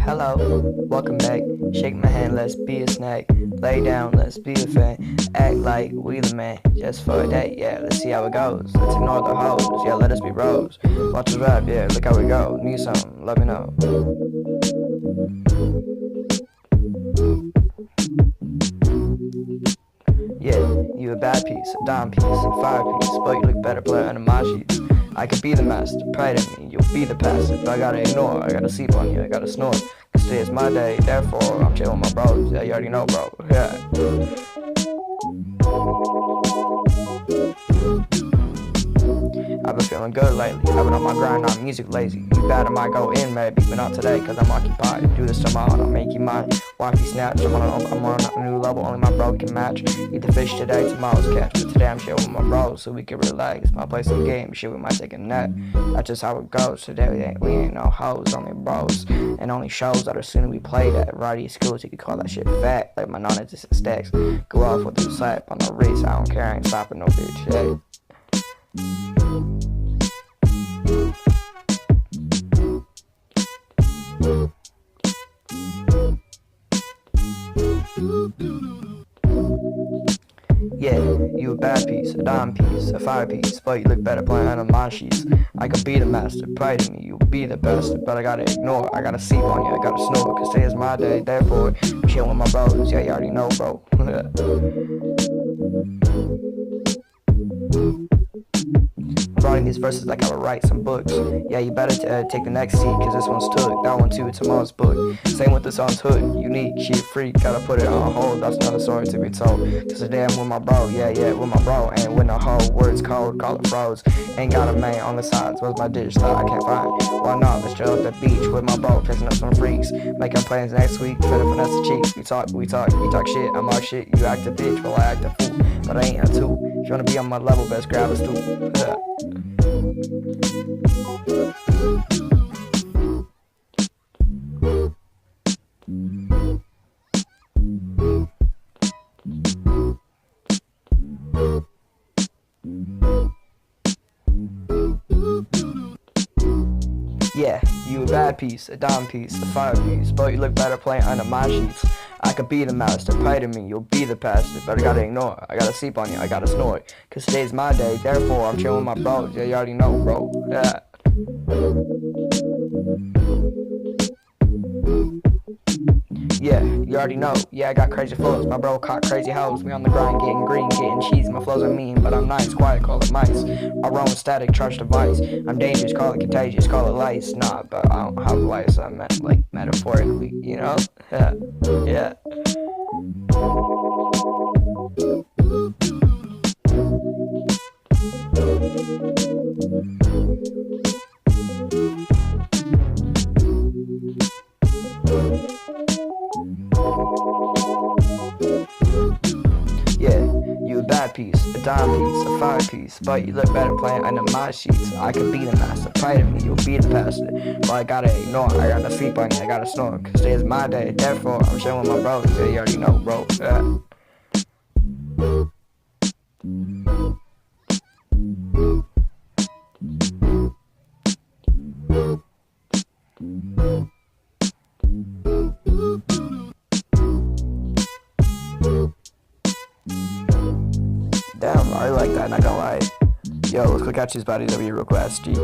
Hello, welcome back. Shake my hand, let's be a snack. Lay down, let's be a fan. Act like we the man, just for a day, yeah, let's see how it goes. Let's ignore the hoes, yeah, let us be rose. Watch us rap, yeah, look how we go. Need something, let me know. Yeah, you a bad piece, a dime piece, a fire piece, but you look better playing under my sheets. I could be the master, pride in me, you'll be the pastor, but I gotta ignore, I gotta sleep on you, I gotta snore. Cause today is my day, therefore I'm chillin' with my bros, yeah, you already know, bro, yeah. I've been feeling good lately, I've been on my grind, not music lazy. You bad, I might go in maybe, but not today, cause I'm occupied. Do this tomorrow, I'll make you mine. Wifey snatch, I'm on a new level, only my bro can match. Eat the fish today, tomorrow's catch, but today I'm chillin' with my bros, so we can relax. Might play some games, shit, we might take a nap. That's just how it goes, today we ain't no hoes, only bros. And only shows that are soon to be played at variety schools, you could call that shit fact. Like my non-existent stacks, go off with the slap on the wrist, I don't care, I ain't stopping no bitch, hey. Yeah, you a bad piece, a dime piece, a fire piece, but you look better playing under my sheets. I could be the master, pride in me, you'll be the best, but I gotta ignore, I gotta sleep on you, I gotta snore, cause today is my day, therefore I'm chillin' with my bros, yeah, you already know, bro. I'm writing these verses like I would write some books. Yeah, you better take the next seat, cause this one's took. That one too, tomorrow's book. Same with the song's hood. Unique, shit freak, gotta put it on hold. That's another story to be told. Cause today I'm with my bro, yeah, with my bro. Ain't with no hoe, words cold, call it froze. Ain't got a man on the sides, where's my dish that I can't find? Why not, let's chill at the beach with my bro, picking up some freaks. Making plans next week, finna finesse the cheeks. We talk shit, I'm like shit. You act a bitch, while I act a fool. But I ain't a two. If you wanna be on my level, best grab a stool. Yeah. Yeah, you a bad piece, a dime piece, a fire piece, but you look better playing under my sheets. I could be the master, pray to me, you'll be the pastor, but I gotta ignore, I gotta sleep on you, I gotta snore. Cause today's my day, therefore I'm chillin' with my bros, yeah, you already know, bro, yeah. Yeah, you already know, yeah, I got crazy flows, my bro caught crazy hoes, we on the grind, getting green, getting cheese, my flows are mean, but I'm nice, quiet, call it mice, I roam static, charge device, I'm dangerous, call it contagious, call it lice, nah, but I don't have lice, I meant, like, metaphorically, you know, yeah, yeah. Yeah, you a bad piece, a dime piece, a fire piece, but you look better playing under my sheets. I could be the master, pride in me, you'll be the pastor, but I gotta ignore, I gotta sleep on you, I gotta snore, cause today is my day, therefore I'm chillin' with my bros, yeah, you already know, bro, yeah. Damn, I like that, not gonna lie. Yo, let's go catch these bodies over here real fast, G.